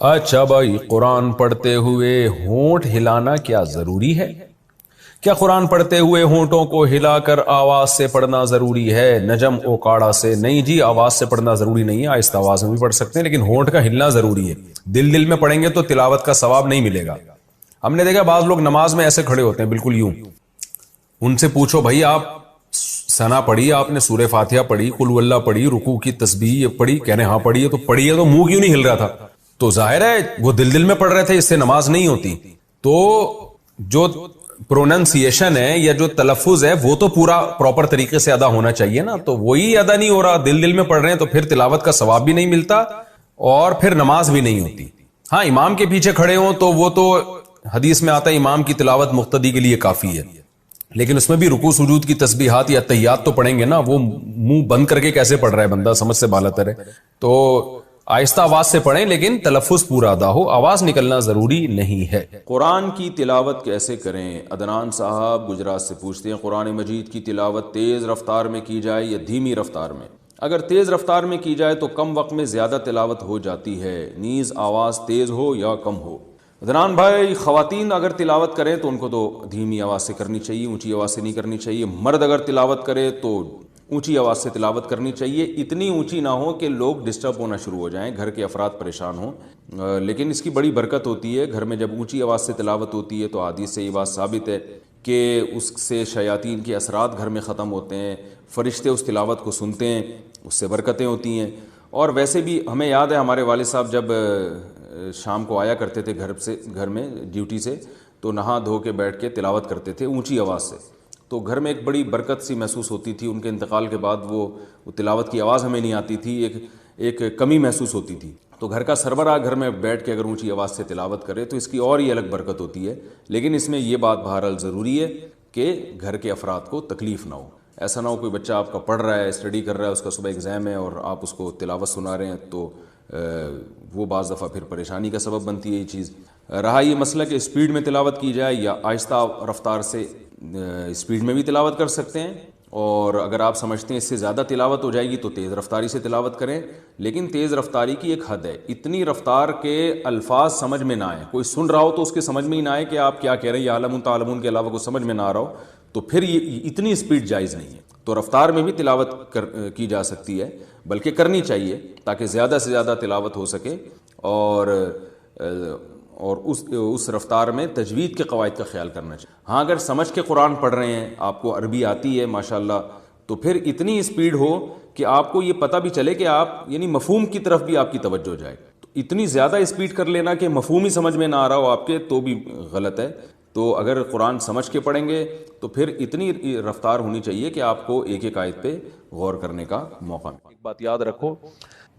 اچھا بھائی، قرآن پڑھتے ہوئے ہونٹ ہلانا کیا ضروری ہے؟ کیا قرآن پڑھتے ہوئے ہونٹوں کو ہلا کر آواز سے پڑھنا ضروری ہے؟ نجم اوکاڑا سے نہیں جی، آواز سے پڑھنا ضروری نہیں ہے، آہستہ آواز میں بھی پڑھ سکتے ہیں، لیکن ہونٹ کا ہلنا ضروری ہے۔ دل میں پڑھیں گے تو تلاوت کا ثواب نہیں ملے گا۔ ہم نے دیکھا بعض لوگ نماز میں ایسے کھڑے ہوتے ہیں بالکل یوں، ان سے پوچھو بھائی آپ ثنا پڑھی، آپ نے سورہ فاتحہ پڑھی، قل واللہ پڑھی، رکوع کی تسبیح پڑھی؟ کہنے ہاں پڑھی ہے۔ تو پڑھی ہے تو منہ کیوں نہیں ہل رہا تھا؟ تو ظاہر ہے وہ دل میں پڑھ رہے تھے، اس سے نماز نہیں ہوتی۔ تو جو پروننسیشن ہے یا جو تلفظ ہے وہ تو پورا پراپر طریقے سے ادا ہونا چاہیے نا، تو وہی ادا نہیں ہو رہا، دل میں پڑھ رہے ہیں، تو پھر تلاوت کا ثواب بھی نہیں ملتا اور پھر نماز بھی نہیں ہوتی۔ ہاں امام کے پیچھے کھڑے ہوں تو وہ تو حدیث میں آتا ہے امام کی تلاوت مقتدی کے لیے کافی ہے، لیکن اس میں بھی رکوع سجود کی تسبیحات یا تحیات تو پڑھیں گے نا، وہ منہ بند کر کے کیسے پڑھ رہا ہے بندہ، سمجھ سے بالاتر ہے۔ تو آہستہ آواز سے پڑھیں لیکن تلفظ پورا ادا ہو، آواز نکلنا ضروری نہیں ہے۔ قرآن کی تلاوت کیسے کریں؟ عدنان صاحب گجرات سے پوچھتے ہیں قرآن مجید کی تلاوت تیز رفتار میں کی جائے یا دھیمی رفتار میں؟ اگر تیز رفتار میں کی جائے تو کم وقت میں زیادہ تلاوت ہو جاتی ہے، نیز آواز تیز ہو یا کم ہو۔ عدنان بھائی، خواتین اگر تلاوت کریں تو ان کو تو دھیمی آواز سے کرنی چاہیے، اونچی آواز سے نہیں کرنی چاہیے۔ مرد اگر تلاوت کرے تو اونچی آواز سے تلاوت کرنی چاہیے، اتنی اونچی نہ ہو کہ لوگ ڈسٹرب ہونا شروع ہو جائیں، گھر کے افراد پریشان ہوں۔ لیکن اس کی بڑی برکت ہوتی ہے، گھر میں جب اونچی آواز سے تلاوت ہوتی ہے تو حدیث سے یہ بات ثابت ہے کہ اس سے شیاطین کے اثرات گھر میں ختم ہوتے ہیں، فرشتے اس تلاوت کو سنتے ہیں، اس سے برکتیں ہوتی ہیں۔ اور ویسے بھی ہمیں یاد ہے ہمارے والد صاحب جب شام کو آیا کرتے تھے گھر میں ڈیوٹی سے، تو نہا دھو کے بیٹھ کے تلاوت کرتے تھے اونچی آواز سے، تو گھر میں ایک بڑی برکت سی محسوس ہوتی تھی۔ ان کے انتقال کے بعد وہ تلاوت کی آواز ہمیں نہیں آتی تھی، ایک کمی محسوس ہوتی تھی۔ تو گھر کا سربراہ گھر میں بیٹھ کے اگر اونچی آواز سے تلاوت کرے تو اس کی اور ہی الگ برکت ہوتی ہے، لیکن اس میں یہ بات بہرحال ضروری ہے کہ گھر کے افراد کو تکلیف نہ ہو۔ ایسا نہ ہو کوئی بچہ آپ کا پڑھ رہا ہے، اسٹڈی کر رہا ہے، اس کا صبح ایگزام ہے اور آپ اس کو تلاوت سنا رہے ہیں، تو وہ بعض دفعہ پھر پریشانی کا سبب بنتی ہے یہ چیز۔ رہا یہ مسئلہ کہ اسپیڈ میں تلاوت کی جائے یا آہستہ رفتار سے، اسپیڈ میں بھی تلاوت کر سکتے ہیں، اور اگر آپ سمجھتے ہیں اس سے زیادہ تلاوت ہو جائے گی تو تیز رفتاری سے تلاوت کریں، لیکن تیز رفتاری کی ایک حد ہے، اتنی رفتار کے الفاظ سمجھ میں نہ آئے، کوئی سن رہا ہو تو اس کے سمجھ میں ہی نہ آئے کہ آپ کیا کہہ رہے ہیں، یا عالم تعلمون کے علاوہ کوئی سمجھ میں نہ آ رہا ہو، تو پھر یہ اتنی اسپیڈ جائز نہیں ہے۔ تو رفتار میں بھی تلاوت کی جا سکتی ہے، بلکہ کرنی چاہیے تاکہ زیادہ سے زیادہ تلاوت ہو سکے، اور اس رفتار میں تجوید کے قواعد کا خیال کرنا چاہیے۔ ہاں اگر سمجھ کے قرآن پڑھ رہے ہیں، آپ کو عربی آتی ہے ماشاءاللہ، تو پھر اتنی اسپیڈ ہو کہ آپ کو یہ پتہ بھی چلے کہ آپ یعنی مفہوم کی طرف بھی آپ کی توجہ جائے۔ تو اتنی زیادہ اسپیڈ کر لینا کہ مفہوم ہی سمجھ میں نہ آ رہا ہو آپ کے، تو بھی غلط ہے۔ تو اگر قرآن سمجھ کے پڑھیں گے تو پھر اتنی رفتار ہونی چاہیے کہ آپ کو ایک ایک آیت پہ غور کرنے کا موقع ملے۔ ایک بات یاد رکھو،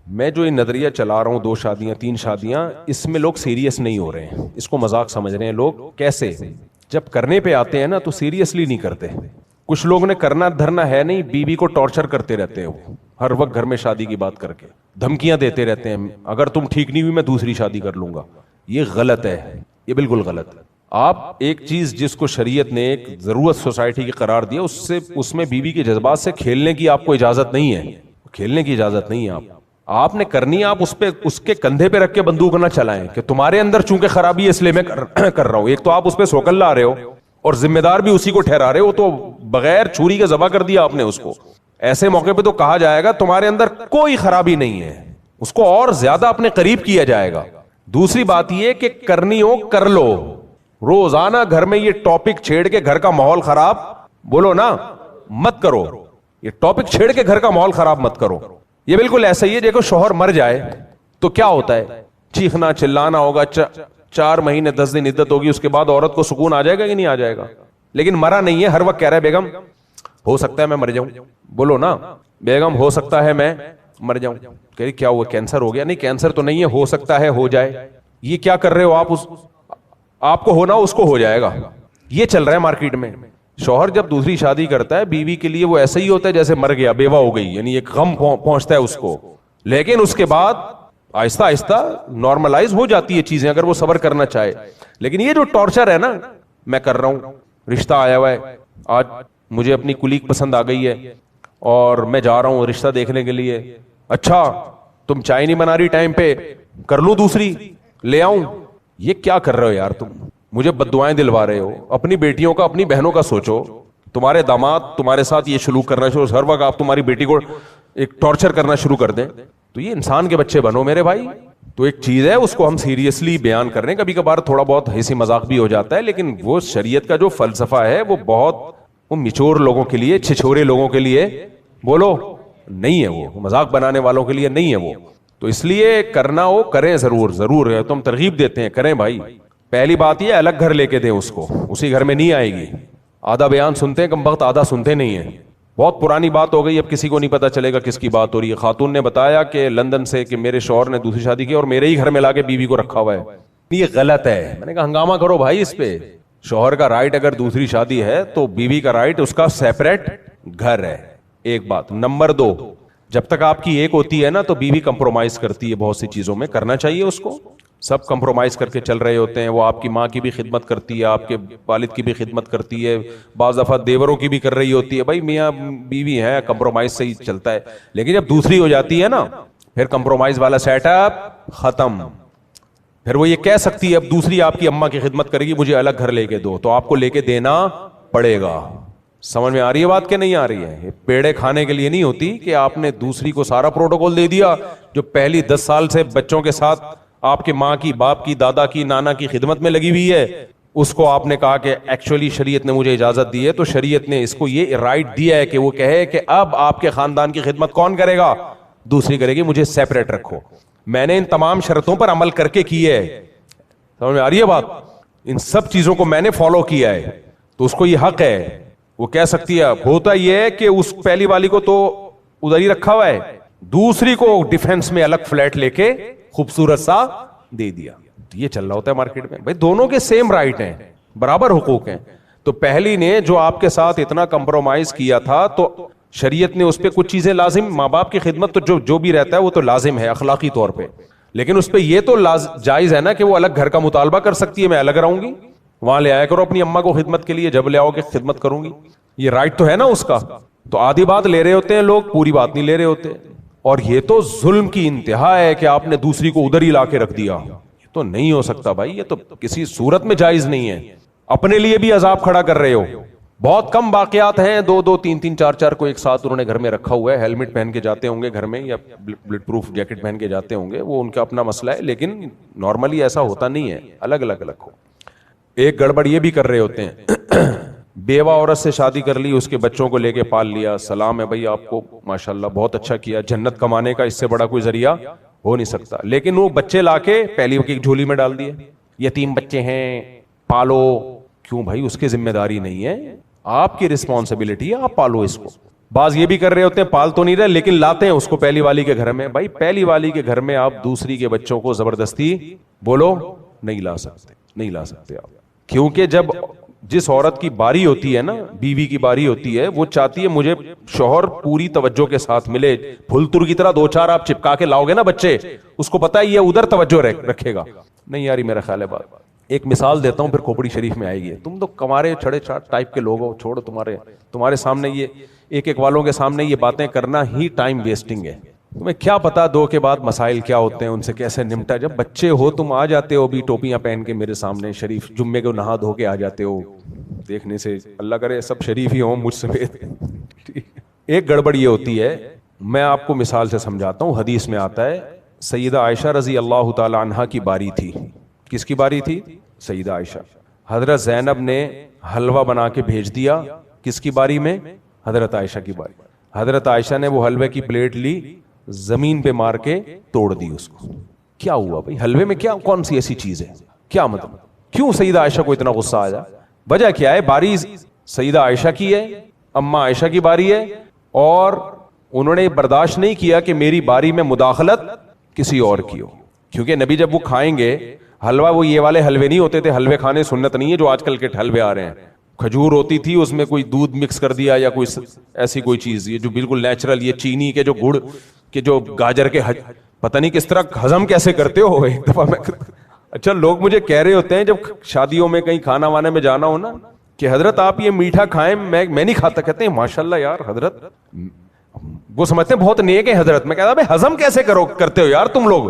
میں جو یہ نظریہ چلا رہا ہوں، 2 شادیاں 3 شادیاں، اس میں لوگ سیریس نہیں ہو رہے ہیں، اس کو مذاق سمجھ رہے ہیں لوگ۔ کیسے؟ جب کرنے پہ آتے ہیں نا تو سیریسلی نہیں کرتے۔ کچھ لوگ نے کرنا دھرنا ہے نہیں، بیوی کو ٹارچر کرتے رہتے ہیں، ہر وقت گھر میں شادی کی بات کر کے دھمکیاں دیتے رہتے ہیں، اگر تم ٹھیک نہیں ہوئی میں دوسری شادی کر لوں گا۔ یہ غلط ہے، یہ بالکل غلط ہے۔ آپ ایک چیز جس کو شریعت نے ایک ضرورت سوسائٹی کی قرار دیا، اس میں بیوی کے جذبات سے کھیلنے کی آپ کو اجازت نہیں ہے، کھیلنے کی اجازت نہیں ہے۔ آپ نے کرنی، آپ اس کے کندھے پہ رکھ کے بندوق نہ چلائیں کہ تمہارے اندر چونکہ خرابی ہے اس لیے میں کر رہا ہوں۔ ایک تو آپ اس پہ سوکل لا رہے ہو اور ذمہ دار بھی اسی کو ٹھہرا رہے ہو، تو بغیر چھری کے ذبح کر دیا آپ نے اس کو۔ ایسے موقع پہ تو کہا جائے گا تمہارے اندر کوئی خرابی نہیں ہے، اس کو اور زیادہ اپنے قریب کیا جائے گا۔ دوسری بات یہ کہ کرنی ہو کر لو، روزانہ گھر میں یہ ٹاپک چھیڑ کے گھر کا ماحول خراب، بولو نا، مت کرو۔ یہ ٹاپک چھیڑ کے گھر کا ماحول خراب مت کرو۔ یہ بالکل ایسا ہی ہے، دیکھو شوہر مر جائے تو کیا ہوتا ہے، چیخنا چلانا ہوگا، 4 مہینے 10 دن عدت ہوگی، اس کے بعد عورت کو سکون آ جائے گا کہ نہیں آ جائے گا؟ لیکن مرا نہیں ہے، ہر وقت کہہ رہا ہے بیگم ہو سکتا ہے میں مر جاؤں، بولو نا بیگم ہو سکتا ہے میں مر جاؤں۔ کہہ رہی کیا ہوا، کینسر ہو گیا؟ نہیں کینسر تو نہیں ہے، ہو سکتا ہے ہو جائے۔ یہ کیا کر رہے ہو آپ کو ہونا اس کو ہو جائے گا، یہ چل رہا ہے مارکیٹ میں۔ شوہر جب دوسری شادی کرتا ہے بیوی کے لیے وہ ایسا ہی ہوتا ہے جیسے مر گیا، بیوہ ہو گئی، یعنی ایک غم پہنچتا ہے اس کو، لیکن اس کے بعد آہستہ آہستہ نارملائز ہو جاتی ہے چیزیں اگر وہ صبر کرنا چاہے۔ لیکن یہ جو ٹارچر ہے نا، میں کر رہا ہوں، رشتہ آیا ہوا ہے، آج مجھے اپنی کلیگ پسند آ گئی ہے اور میں جا رہا ہوں رشتہ دیکھنے کے لیے، اچھا تم چائے نہیں بنا رہی ٹائم پہ، کر لوں دوسری، لے آؤں؟ یہ کیا کر رہے ہو یار تم؟ مجھے بد دعائیں دلوا رہے ہو. اپنی بیٹیوں کا اپنی بہنوں کا سوچو. تمہارے داماد تمہارے ساتھ یہ سلوک کرنا شروع، ہر وقت آپ تمہاری بیٹی کو ایک ٹارچر کرنا شروع کر دیں تو یہ انسان کے بچے بنو میرے بھائی. تو ایک چیز ہے اس کو ہم سیریسلی بیان کر رہے ہیں، کبھی کبھار تھوڑا بہت ہنسی مذاق بھی ہو جاتا ہے، لیکن وہ شریعت کا جو فلسفہ ہے وہ بہت وہ میچور لوگوں کے لیے، چھچورے لوگوں کے لیے بولو نہیں ہے، وہ مذاق بنانے والوں کے لیے نہیں ہے وہ. تو اس لیے کرنا ہو کریں، ضرور ہے تو ہم ترغیب دیتے ہیں کریں بھائی. پہلی بات یہ الگ گھر لے کے دیں اس کو، اسی گھر میں نہیں آئے گی. آدھا بیان سنتے ہیں کم وقت، آدھا سنتے نہیں ہیں. بہت پرانی بات ہو گئی، اب کسی کو نہیں پتا چلے گا کس کی بات ہو رہی ہے. خاتون نے بتایا کہ لندن سے کہ میرے شوہر نے دوسری شادی کی اور میرے ہی گھر میں لا کے بیوی کو رکھا ہوا ہے. یہ غلط ہے. میں نے کہا ہنگامہ کرو بھائی اس پہ. شوہر کا رائٹ اگر دوسری شادی ہے تو بیوی کا رائٹ اس کا سیپریٹ گھر ہے. ایک بات. نمبر 2، جب تک آپ کی ایک ہوتی ہے نا تو بیوی کمپرومائز کرتی ہے بہت سی چیزوں میں. کرنا چاہیے اس کو. سب کمپرومائز کر کے چل رہے ہوتے ہیں. وہ آپ کی ماں کی بھی خدمت کرتی ہے، آپ کے والد کی بھی خدمت کرتی ہے، بعض دفعہ دیوروں کی بھی کر رہی ہوتی ہے. بھائی میاں بیوی ہے، کمپرومائز سے ہی چلتا ہے. لیکن جب دوسری ہو جاتی ہے نا پھر کمپرومائز والا سیٹ اپ ختم. پھر وہ یہ کہہ سکتی ہے اب دوسری آپ کی اماں کی خدمت کرے گی، مجھے الگ گھر لے کے دو، تو آپ کو لے کے دینا پڑے گا. سمجھ میں آ رہی ہے بات کہ نہیں آ رہی ہے؟ پیڑے کھانے کے لیے نہیں ہوتی کہ آپ نے دوسری کو سارا پروٹوکول دے دیا جو پہلی 10 سال سے بچوں کے ساتھ آپ کے ماں کی، باپ کی، دادا کی، نانا کی خدمت میں لگی ہوئی ہے. اس کو آپ نے کہا کہ ایکچولی شریعت نے مجھے اجازت دی ہے، تو شریعت نے اس کو یہ رائٹ دیا ہے کہ وہ کہے کہ اب آپ کے خاندان کی خدمت کون کرے گا؟ دوسری کرے گی، مجھے سیپریٹ رکھو. میں نے ان تمام شرطوں پر عمل کر کے کی ہے. سمجھ میں آ رہی ہے بات؟ ان سب چیزوں کو میں نے فالو کیا ہے تو اس کو یہ حق ہے. وہ کہہ سکتی ہے. ہوتا یہ ہے کہ اس پہلی والی کو تو ادھر ہی رکھا ہوا ہے، دوسری کو ڈیفنس میں الگ فلیٹ لے کے خوبصورت سا دے دیا. یہ چل رہا ہوتا ہے مارکیٹ میں. بھائی دونوں کے سیم رائٹ ہیں، برابر حقوق ہیں. تو پہلی نے جو آپ کے ساتھ اتنا کمپرومائز کیا تھا تو شریعت نے اس پہ کچھ چیزیں لازم، ماں باپ کی خدمت تو جو بھی رہتا ہے وہ تو لازم ہے اخلاقی طور پہ، لیکن اس پہ یہ تو جائز ہے نا کہ وہ الگ گھر کا مطالبہ کر سکتی ہے. میں الگ رہوں گی، وہاں لے آیا کرو اپنی اماں کو خدمت کے لیے، جب لے آؤ کہ خدمت کروں گی. یہ رائٹ تو ہے نا اس کا. تو آدھی بات لے رہے ہوتے ہیں لوگ، پوری بات نہیں لے رہے ہوتے. اور یہ تو ظلم کی انتہا ہے کہ آپ نے دوسری کو ادھر ہی لا کے رکھ دیا. یہ تو نہیں ہو سکتا بھائی، یہ تو کسی صورت میں جائز نہیں ہے. اپنے لیے بھی عذاب کھڑا کر رہے ہو. بہت کم واقعات ہیں، 2 3 4 کو ایک ساتھ انہوں نے گھر میں رکھا ہوا ہے. ہیلمٹ پہن کے جاتے ہوں گے گھر میں یا بلٹ پروف جیکٹ پہن کے جاتے ہوں گے، وہ ان کا اپنا مسئلہ ہے، لیکن نارملی ایسا ہوتا نہیں ہے. الگ الگ ہو. ایک گڑبڑ یہ بھی کر رہے ہوتے ہیں، بیوہ عورت سے شادی کر لی، اس کے بچوں کو لے کے پال لیا. سلام ہے بھائی آپ کو، ماشاءاللہ بہت اچھا کیا. جنت کمانے کا اس سے بڑا کوئی ذریعہ ہو نہیں سکتا. لیکن وہ بچے لا کے پہلی کی جھولی میں ڈال دیے. یتیم بچے ہیں پالو. کیوں بھائی؟ اس کی ذمہ داری نہیں ہے، آپ کی رسپانسبلٹی ہے، آپ پالو اس کو. بعض یہ بھی کر رہے ہوتے ہیں پال تو نہیں رہے لیکن لاتے ہیں اس کو پہلی والی کے گھر میں. بھائی پہلی والی کے گھر میں آپ دوسری کے بچوں کو زبردستی بولو نہیں لا سکتے، نہیں لا سکتے آپ. کیونکہ جس عورت کی باری ہوتی ہے نا، بیوی کی باری ہوتی ہے، وہ چاہتی ہے مجھے شوہر پوری توجہ کے ساتھ ملے. پھلتر کی طرح 2 4 آپ چپکا کے لاؤ گے نا بچے، اس کو پتا ہے یہ ادھر توجہ رکھے گا. نہیں یاری میرا خیال ہے بات. ایک مثال دیتا ہوں پھر کھوپڑی شریف میں آئے گی. تم تو کمارے چھڑے چھاٹ ٹائپ کے لوگ ہو، چھوڑو. تمہارے سامنے یہ ایک والوں کے سامنے یہ باتیں کرنا ہی ٹائم ویسٹنگ ہے. تمہیں کیا پتا 2 کے بعد مسائل کیا ہوتے ہیں، ان سے کیسے نمٹا. جب بچے ہو تم آ جاتے ہو بھی ٹوپیاں پہن کے میرے سامنے، شریف جمعے کو نہا دھو کے آ جاتے ہو. دیکھنے سے اللہ کرے سب شریف ہی ہوں مجھ سمیت. ایک گڑبڑ یہ ہوتی ہے، میں آپ کو مثال سے سمجھاتا ہوں. حدیث میں آتا ہے سیدہ عائشہ رضی اللہ تعالی عنہا کی باری تھی. کس کی باری تھی؟ سیدہ عائشہ. حضرت زینب نے حلوہ بنا کے بھیج دیا. کس کی باری میں؟ حضرت عائشہ کی باری. حضرت عائشہ نے وہ حلوے کی پلیٹ لی، زمین پہ مار کے توڑ دی اس کو. کیا ہوا بھائی؟ حلوے میں کیا کون سی ایسی چیز ہے؟ کیا مطلب؟ کیوں سیدہ عائشہ کو اتنا غصہ آیا؟ وجہ کیا ہے؟ باری سیدہ عائشہ کی ہے، اماں عائشہ کی باری ہے، اور انہوں نے برداشت نہیں کیا کہ میری باری میں مداخلت کسی اور کی ہو. کیونکہ نبی جب وہ کھائیں گے حلوہ، وہ یہ والے حلوے نہیں ہوتے تھے. حلوے کھانے سنت نہیں ہے جو آج کل کے حلوے آ رہے ہیں. کھجور ہوتی تھی، اس میں کوئی دودھ مکس کر دیا یا کوئی ایسی کوئی چیز، یہ جو بالکل نیچرل، یہ چینی کے جو گڑ کے جو گاجر کے پتہ نہیں کس طرح ہضم کیسے کرتے ہو. ایک دفعہ میں اچھا لوگ مجھے کہہ رہے ہوتے ہیں جب شادیوں میں کہیں کھانا وانے میں جانا ہو نا کہ حضرت آپ یہ میٹھا کھائیں، میں نہیں کھاتا. کہتے ہیں ماشاءاللہ یار حضرت، وہ سمجھتے ہیں بہت نیک ہے حضرت. میں کہتا ہوں ہضم کیسے کرتے ہو یار تم لوگ؟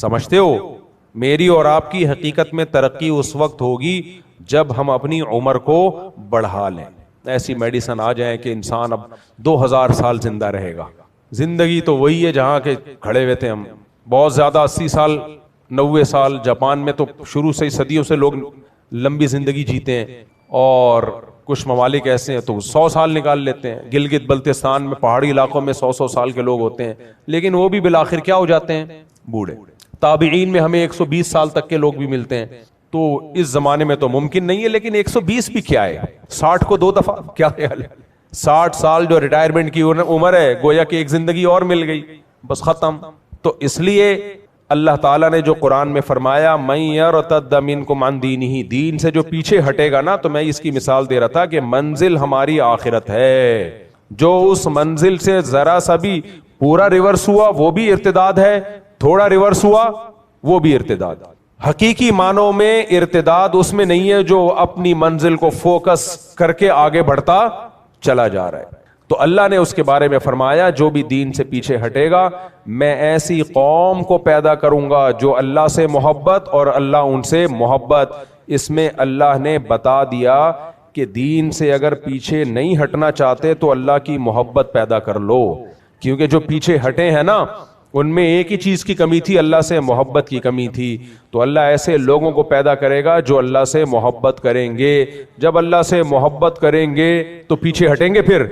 سمجھتے ہو؟ میری اور آپ کی حقیقت میں ترقی اس وقت ہوگی جب ہم اپنی عمر کو بڑھا لیں. ایسی میڈیسن آ جائیں کہ انسان اب 2000 سال زندہ رہے گا. زندگی تو وہی ہے جہاں کے کھڑے ہوئے تھے ہم. بہت زیادہ 80 سال 90 سال. جاپان میں تو شروع سے ہی صدیوں سے لوگ لمبی زندگی جیتے ہیں, اور کچھ ممالک ایسے ہیں تو 100 سال نکال لیتے ہیں. گلگت بلتستان میں پہاڑی علاقوں میں 100 سال کے لوگ ہوتے ہیں, لیکن وہ بھی بالآخر کیا ہو جاتے ہیں؟ بوڑھے. تابعین میں ہمیں 120 سال تک کے لوگ بھی ملتے ہیں. تو اس زمانے میں تو ممکن نہیں ہے, لیکن 120 بھی کیا ہے, 60 کو 2 دفعہ کیا خیال ہے؟ 60 سال جو ریٹائرمنٹ کی عمر ہے, گویا کہ ایک زندگی اور مل گئی, بس ختم. تو اس لیے اللہ تعالیٰ نے جو قرآن میں فرمایا من یرتد منکم عن دینہ, دین سے جو پیچھے ہٹے گا نا, تو میں اس کی مثال دے رہا تھا کہ منزل ہماری آخرت ہے. جو اس منزل سے ذرا سا بھی پورا ریورس ہوا وہ بھی ارتداد ہے, تھوڑا ریورس ہوا وہ بھی ارتداد. حقیقی معنوں میں ارتداد اس میں نہیں ہے جو اپنی منزل کو فوکس کر کے آگے بڑھتا چلا جا رہا ہے. تو اللہ نے اس کے بارے میں فرمایا جو بھی دین سے پیچھے ہٹے گا میں ایسی قوم کو پیدا کروں گا جو اللہ سے محبت اور اللہ ان سے محبت. اس میں اللہ نے بتا دیا کہ دین سے اگر پیچھے نہیں ہٹنا چاہتے تو اللہ کی محبت پیدا کر لو, کیونکہ جو پیچھے ہٹے ہیں نا ان میں ایک ہی چیز کی کمی تھی, اللہ سے محبت کی کمی تھی. تو اللہ ایسے لوگوں کو پیدا کرے گا جو اللہ سے محبت کریں گے. جب اللہ سے محبت کریں گے تو پیچھے ہٹیں گے. پھر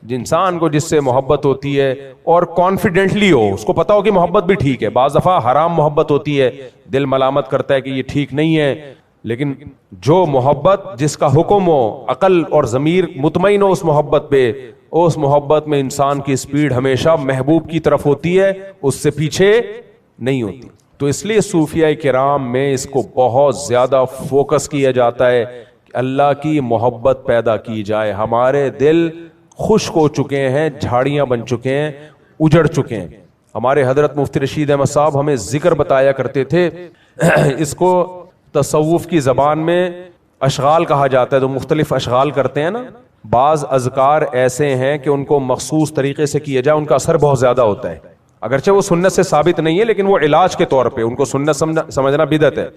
انسان کو جس سے محبت ہوتی ہے اور کانفیڈنٹلی ہو, اس کو پتا ہو کہ محبت بھی ٹھیک ہے. بعض دفعہ حرام محبت ہوتی ہے, دل ملامت کرتا ہے کہ یہ ٹھیک نہیں ہے, لیکن جو محبت جس کا حکم ہو, عقل اور ضمیر مطمئن ہو اس محبت پہ, اس محبت میں انسان کی سپیڈ ہمیشہ محبوب کی طرف ہوتی ہے, اس سے پیچھے نہیں ہوتی. تو اس لیے صوفیاء کرام میں اس کو بہت زیادہ فوکس کیا جاتا ہے کہ اللہ کی محبت پیدا کی جائے. ہمارے دل خشک ہو چکے ہیں, جھاڑیاں بن چکے ہیں, اجڑ چکے ہیں. ہمارے حضرت مفتی رشید احمد صاحب ہمیں ذکر بتایا کرتے تھے, اس کو تصوف کی زبان میں اشغال کہا جاتا ہے. تو مختلف اشغال کرتے ہیں نا, بعض اذکار ایسے ہیں کہ ان کو مخصوص طریقے سے کیا جائے, ان کا اثر بہت زیادہ ہوتا ہے. اگرچہ وہ سنت سے ثابت نہیں ہے لیکن وہ علاج کے طور پہ ان کو سنت سمجھنا بدعت ہے.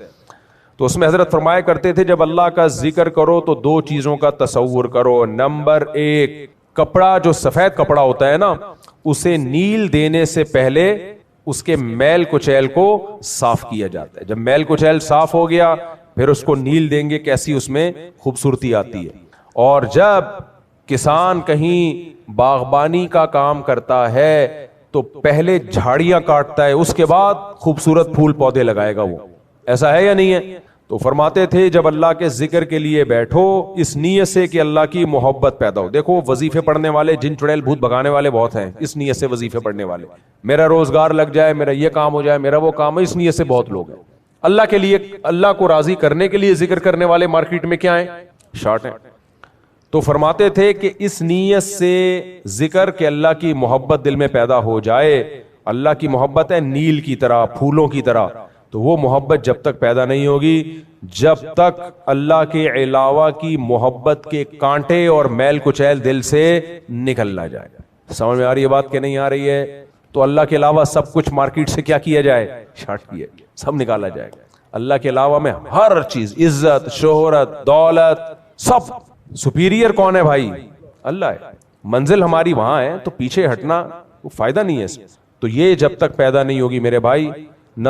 تو اس میں حضرت فرمایا کرتے تھے جب اللہ کا ذکر کرو تو 2 چیزوں کا تصور کرو. نمبر 1, کپڑا جو سفید کپڑا ہوتا ہے نا, اسے نیل دینے سے پہلے اس کے میل کچیل کو صاف کیا جاتا ہے. جب میل کچیل صاف ہو گیا پھر اس کو نیل دیں گے, کیسی اس میں خوبصورتی آتی ہے. اور جب کسان کہیں باغبانی کا کام کرتا ہے تو پہلے جھاڑیاں کاٹتا ہے, اس کے بعد خوبصورت پھول پودے لگائے گا. وہ ایسا ہے یا نہیں ہے؟ تو فرماتے تھے جب اللہ کے ذکر کے لیے بیٹھو اس نیت سے کہ اللہ کی محبت پیدا ہو. دیکھو وظیفے پڑھنے والے, جن چڑیل بھوت بھگانے والے بہت ہیں, اس نیت سے وظیفے پڑھنے والے, میرا روزگار لگ جائے, میرا یہ کام ہو جائے, میرا وہ کام ہے, اس نیت سے بہت لوگ ہیں. اللہ کے لیے, اللہ کو راضی کرنے کے لیے ذکر کرنے والے مارکیٹ میں کیا ہیں؟ شارٹ ہیں. تو فرماتے تھے کہ اس نیت سے ذکر کہ اللہ کی محبت دل میں پیدا ہو جائے. اللہ کی محبت ہے نیل کی طرح, پھولوں کی طرح. تو وہ محبت جب تک پیدا نہیں ہوگی جب تک اللہ کے علاوہ کی محبت کے کانٹے اور میل کچیل دل سے نکل نہ جائے. سمجھ میں آ رہی ہے بات کہ نہیں آ رہی ہے؟ تو اللہ کے علاوہ سب کچھ مارکیٹ سے کیا کیا جائے؟ شارٹ کیا, سب نکالا جائے گا. اللہ کے علاوہ میں ہر چیز, عزت, شہرت, دولت, سب. سپیریئر کون ہے بھائی؟ اللہ ہے. منزل ہماری وہاں ہے, تو پیچھے ہٹنا فائدہ نہیں ہے. تو یہ جب تک پیدا نہیں ہوگی میرے بھائی, نہ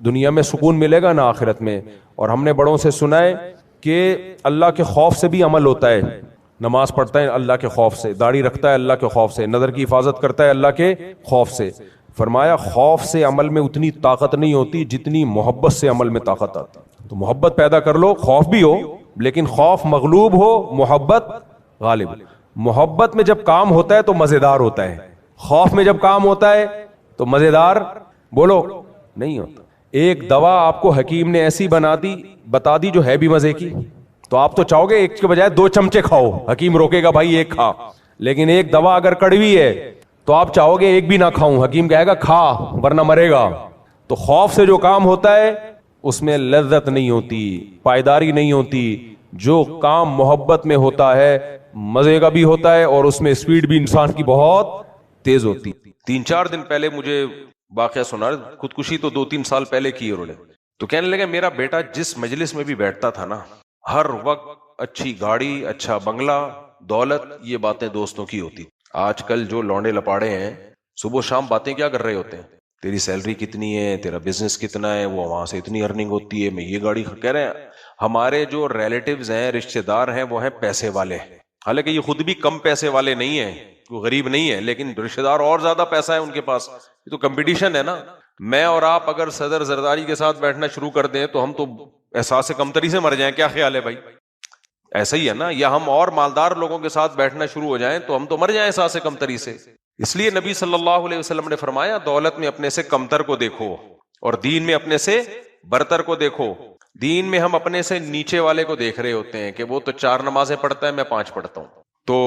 دنیا میں سکون ملے گا نہ آخرت میں. اور ہم نے بڑوں سے سنا ہے کہ اللہ کے خوف سے بھی عمل ہوتا ہے. نماز پڑھتا ہے اللہ کے خوف سے, داڑھی رکھتا ہے اللہ کے خوف سے, نظر کی حفاظت کرتا ہے اللہ کے خوف سے. فرمایا خوف سے عمل میں اتنی طاقت نہیں ہوتی جتنی محبت سے عمل میں طاقت آتی. تو محبت پیدا کر لو, خوف بھی ہو لیکن خوف مغلوب ہو, محبت غالب. محبت میں جب کام ہوتا ہے تو مزیدار ہوتا ہے, خوف میں جب کام ہوتا ہے تو مزیدار بولو نہیں ہوتا. ایک دوا آپ کو حکیم نے ایسی بتا دی جو ہے بھی مزے کی, تو آپ تو چاہو گے ایک کے بجائے 2 چمچے کھاؤ, حکیم روکے گا بھائی ایک کھا. لیکن ایک دوا اگر کڑوی ہے تو آپ چاہو گے ایک بھی نہ کھاؤں, حکیم کہے گا کھا ورنہ مرے گا. تو خوف سے جو کام ہوتا ہے اس میں لذت نہیں ہوتی, پائیداری نہیں ہوتی. جو کام محبت میں ہوتا ہے مزے کا بھی ہوتا ہے اور اس میں سپیڈ بھی انسان کی بہت تیز ہوتی. 3-4 دن پہلے مجھے واقعہ سنا رہے، خودکشی تو 2-3 سال پہلے کی انہوں نے. تو کہنے لگے میرا بیٹا جس مجلس میں بھی بیٹھتا تھا نا، ہر وقت اچھی گاڑی، اچھا بنگلہ، دولت، یہ باتیں دوستوں کی ہوتی. آج کل جو لونڈے لپاڑے ہیں صبح شام باتیں کیا کر رہے ہوتے ہیں، تیری سیلری کتنی ہے، تیرا بزنس کتنا ہے، وہ وہاں سے اتنی ارننگ ہوتی ہے، میں یہ گاڑی کہہ رہے ہیں. ہمارے جو ریلیٹیوز ہیں، رشتہ دار ہیں، وہ ہیں پیسے والے. حالانکہ یہ خود بھی کم پیسے والے نہیں ہیں، کوئی غریب نہیں ہے، لیکن رشتہ دار اور زیادہ پیسہ ہے ان کے پاس. یہ تو کمپٹیشن ہے نا. میں اور آپ اگر صدر زرداری کے ساتھ بیٹھنا شروع کر دیں تو ہم تو احساس کمتری سے مر جائیں. کیا خیال ہے بھائی؟ ایسا ہی ہے نا. یا ہم اور مالدار لوگوں کے ساتھ بیٹھنا شروع ہو جائیں تو ہم تو مر جائیں احساس کمتری سے. اس لیے نبی صلی اللہ علیہ وسلم نے فرمایا دولت میں اپنے سے کمتر کو دیکھو اور دین میں اپنے سے برتر کو دیکھو. دین میں ہم اپنے سے نیچے والے کو دیکھ رہے ہوتے ہیں کہ وہ تو 4 نمازیں پڑھتا ہے، میں 5 پڑھتا ہوں، تو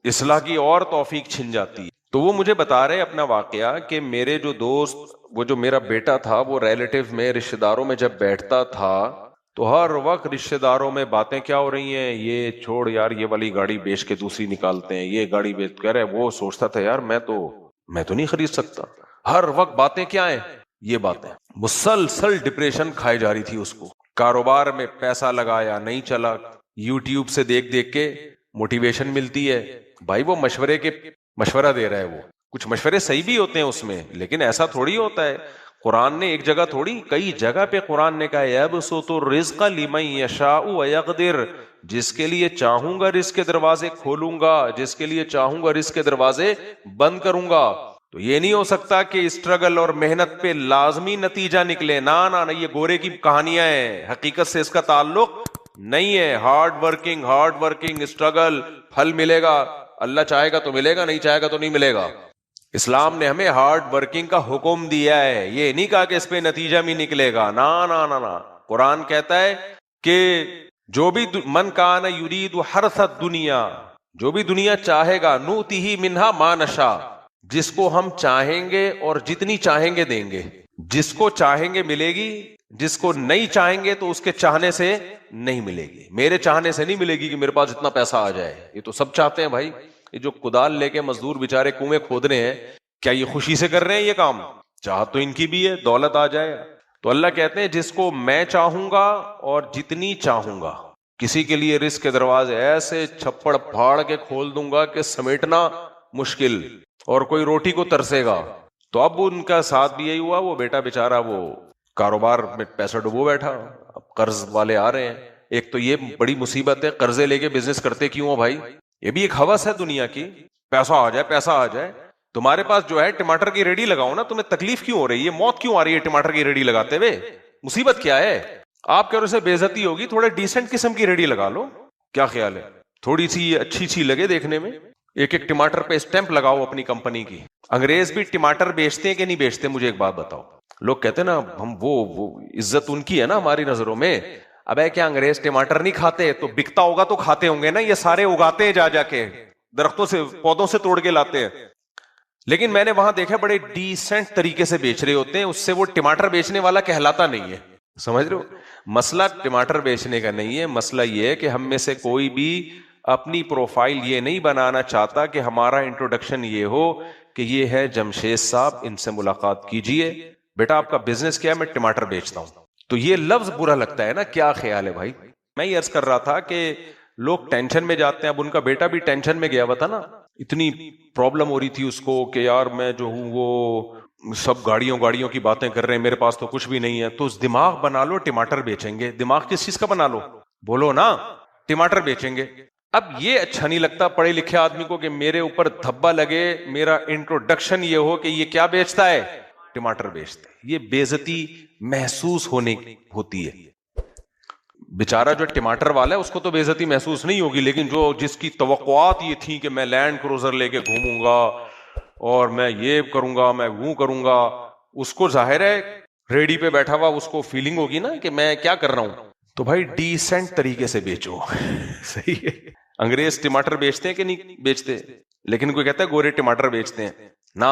اصلاح کی اور توفیق چھن جاتی ہے. تو وہ مجھے بتا رہے اپنا واقعہ کہ میرے جو دوست، وہ جو میرا بیٹا تھا، وہ ریلیٹیو میں، رشتہ داروں میں جب بیٹھتا تھا تو ہر وقت رشتہ داروں میں باتیں کیا ہو رہی ہیں، یہ چھوڑ یار، یہ والی گاڑی بیچ کے دوسری نکالتے ہیں، یہ گاڑی بیچ کر ہے. وہ سوچتا تھا یار میں تو نہیں خرید سکتا. ہر وقت باتیں کیا ہیں، یہ باتیں. مسلسل ڈپریشن کھائی جا رہی تھی اس کو. کاروبار میں پیسہ لگایا نہیں چلا، یوٹیوب سے دیکھ دیکھ کے موٹیویشن ملتی ہے. بھائی وہ مشورہ دے رہا ہے، وہ کچھ مشورے صحیح بھی ہوتے ہیں اس میں، لیکن ایسا تھوڑی ہوتا ہے. قرآن نے ایک جگہ تھوڑی، کئی جگہ پہ قرآن نے کہا یبسط الرزق لمن یشاء ویقدر، جس کے لیے چاہوں گا رزق کے دروازے کھولوں گا، جس کے لیے چاہوں گا رزق کے دروازے بند کروں گا. تو یہ نہیں ہو سکتا کہ اسٹرگل اور محنت پہ لازمی نتیجہ نکلے. نہ یہ گورے کی کہانیاں ہیں، حقیقت سے اس کا تعلق نہیں ہے. ہارڈ ورکنگ اسٹرگل، پھل ملے گا. اللہ چاہے گا تو ملے گا، نہیں چاہے گا تو نہیں ملے گا. اسلام نے ہمیں ہارڈ ورکنگ کا حکم دیا ہے، یہ نہیں کہا کہ اس پہ نتیجہ بھی نکلے گا. نا. قرآن کہتا ہے کہ جو بھی من کان یرید حرث الدنیا، جو بھی دنیا چاہے گا، نؤتیہ منہا ما نشاء، جس کو ہم چاہیں گے اور جتنی چاہیں گے دیں گے. جس کو چاہیں گے ملے گی، جس کو نہیں چاہیں گے تو اس کے چاہنے سے نہیں ملے گی. میرے چاہنے سے نہیں ملے گی کہ میرے پاس اتنا پیسہ آ جائے. یہ تو سب چاہتے ہیں بھائی. یہ جو کدال لے کے مزدور بیچارے کنویں کھود رہے ہیں، کیا یہ خوشی سے کر رہے ہیں یہ کام؟ چاہت تو ان کی بھی ہے، دولت آ جائے. تو اللہ کہتے ہیں جس کو میں چاہوں گا اور جتنی چاہوں گا. کسی کے لیے رزق کے دروازے ایسے چھپڑ پھاڑ کے کھول دوں گا کہ سمیٹنا مشکل، اور کوئی روٹی کو ترسے گا. تو اب ان کا ساتھ بھی یہی ہوا. وہ بیٹا بیچارہ وہ کاروبار میں پیسہ ڈبو بیٹھا. اب قرض والے آ رہے ہیں. ایک تو یہ بڑی مصیبت ہے، قرضے لے کے بزنس کرتے کیوں ہو بھائی؟ یہ بھی ایک ہوس ہے دنیا کی، پیسہ آ جائے. تمہارے پاس جو ہے ٹماٹر کی ریڈی لگاؤ نا، تمہیں تکلیف کیوں ہو رہی ہے، موت کیوں آ رہی ہے ٹماٹر کی ریڈی لگاتے ہوئے؟ مصیبت کیا ہے؟ آپ کہہ رہے سے بے عزتی ہوگی، تھوڑے ڈیسنٹ قسم کی ریڈی لگا لو. کیا خیال ہے؟ تھوڑی سی اچھی لگے دیکھنے میں. ایک ٹماٹر پہ اسٹیمپ لگاؤ اپنی کمپنی کی. انگریز بھی ٹماٹر بیچتے ہیں کہ نہیں بیچتے؟ مجھے ایک بات بتاؤ. لوگ کہتے ہیں نا ہم وہ عزت ان کی ہے نا ہماری نظروں میں. ابے کیا انگریز ٹماٹر نہیں کھاتے؟ تو بکتا ہوگا تو کھاتے ہوں گے نا. یہ سارے اگاتے ہیں جا کے درختوں سے، پودوں سے توڑ کے لاتے ہیں. لیکن میں نے وہاں دیکھا بڑے ڈیسنٹ طریقے سے بیچ رہے ہوتے ہیں. اس سے وہ ٹماٹر بیچنے والا کہلاتا نہیں ہے. سمجھ رہے ہو؟ مسئلہ ٹماٹر بیچنے کا نہیں ہے. مسئلہ یہ ہے کہ ہم میں سے کوئی بھی اپنی پروفائل یہ نہیں بنانا چاہتا کہ ہمارا انٹروڈکشن یہ ہو کہ یہ ہے جمشید صاحب، ان سے ملاقات کیجئے. بیٹا آپ کا بزنس کیا ہے؟ میں ٹماٹر بیچتا ہوں. تو یہ لفظ برا لگتا ہے نا. کیا خیال ہے بھائی؟ میں یہ عرض کر رہا تھا کہ لوگ ٹینشن میں جاتے ہیں. اب ان کا بیٹا بھی ٹینشن میں گیا ہوا تھا نا. اتنی پرابلم ہو رہی تھی اس کو کہ یار میں جو ہوں وہ سب گاڑیوں کی باتیں کر رہے ہیں، میرے پاس تو کچھ بھی نہیں ہے. تو دماغ بنا لو ٹماٹر بیچیں گے. دماغ کس چیز کا بنا لو؟ بولو نا. ٹماٹر بیچیں گے. اب یہ اچھا نہیں لگتا پڑھے لکھے آدمی کو کہ میرے اوپر دھبا لگے، میرا انٹروڈکشن یہ ہو کہ یہ کیا بیچتا ہے؟ ٹماٹر بیچتے. یہ بے عزتی محسوس ہوتی ہے. بیچارہ جو ٹماٹر والا ہے اس کو تو بے عزتی محسوس نہیں ہوگی، لیکن جس کی توقعات یہ تھی کہ میں لینڈ کروزر لے کے گھوموں گا اور میں یہ کروں گا، میں وہ کروں گا، اس کو ظاہر ہے ریڈی پہ بیٹھا ہوا اس کو فیلنگ ہوگی نا کہ میں کیا کر رہا ہوں. تو بھائی ڈیسنٹ طریقے سے بیچو. صحیح ہے. انگریز ٹماٹر بیچتے ہیں کہ نہیں بیچتے؟ لیکن کوئی کہتا ہے گورے ٹماٹر بیچتے ہیں. نہ،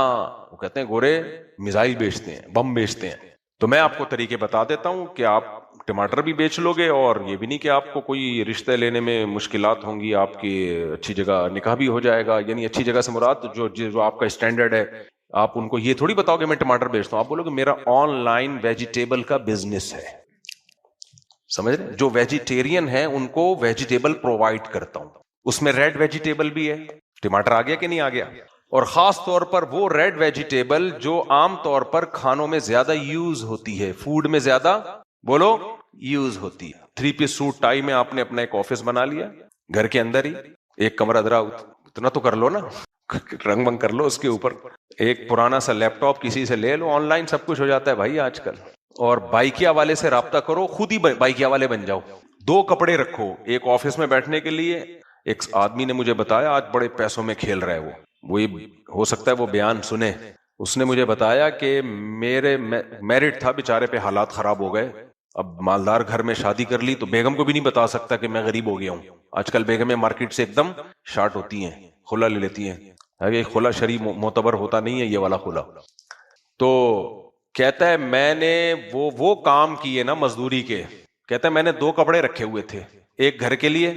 وہ کہتے ہیں گورے میزائل بیچتے ہیں، بم بیچتے ہیں. تو میں آپ کو طریقے بتا دیتا ہوں کہ آپ ٹماٹر بھی بیچ لو گے، اور یہ بھی نہیں کہ آپ کو کوئی رشتہ لینے میں مشکلات ہوں گی، آپ کی اچھی جگہ نکاح بھی ہو جائے گا. یعنی اچھی جگہ سے مراد جو آپ کا اسٹینڈرڈ ہے آپ ان کو یہ تھوڑی بتاؤ کہ میں ٹماٹر بیچتا ہوں, آپ بولو کہ میرا آن لائن ویجیٹیبل کا بزنس ہے. سمجھ رہے؟ جو ویجیٹیرین ہیں ان کو ویجیٹیبل پرووائڈ کرتا ہوں. اس میں ریڈ ویجیٹیبل بھی ہے. ٹماٹر آ گیا کہ نہیں آ گیا؟ اور خاص طور پر وہ ریڈ ویجیٹیبل جو عام طور پر کھانوں میں زیادہ یوز ہوتی ہے, فوڈ میں زیادہ بولو یوز ہوتی ہے. 3 پیس سوٹ ٹائی میں آپ نے اپنا ایک آفس بنا لیا گھر کے اندر ہی, ایک کمرہ ادھر, اتنا تو کر لو نا, رنگ بنگ کر لو اس کے اوپر, ایک پرانا سا لیپ ٹاپ کسی سے لے لو, آن لائن سب کچھ ہو جاتا ہے بھائی آج کل. اور بائکیا والے سے رابطہ کرو, خود ہی بائکیا والے بن جاؤ. 2 کپڑے رکھو, ایک آفس میں بیٹھنے کے لیے. ایک آدمی نے مجھے بتایا آج بڑے پیسوں میں کھیل رہا ہے وہ ہو سکتا ہے وہ بیان سنے. اس نے مجھے بتایا کہ میرے میرڈ تھا بیچارے پہ حالات خراب ہو گئے, اب مالدار گھر میں شادی کر لی تو بیگم کو بھی نہیں بتا سکتا کہ میں غریب ہو گیا ہوں. آج کل بیگمیں مارکیٹ سے ایک دم شارٹ ہوتی ہیں, خلا لے لیتی ہیں. خلا شریف معتبر ہوتا نہیں ہے یہ والا خلا. تو کہتا ہے میں نے وہ کام کیے نا مزدوری کے, کہتا ہے میں نے 2 کپڑے رکھے ہوئے تھے, ایک گھر کے لیے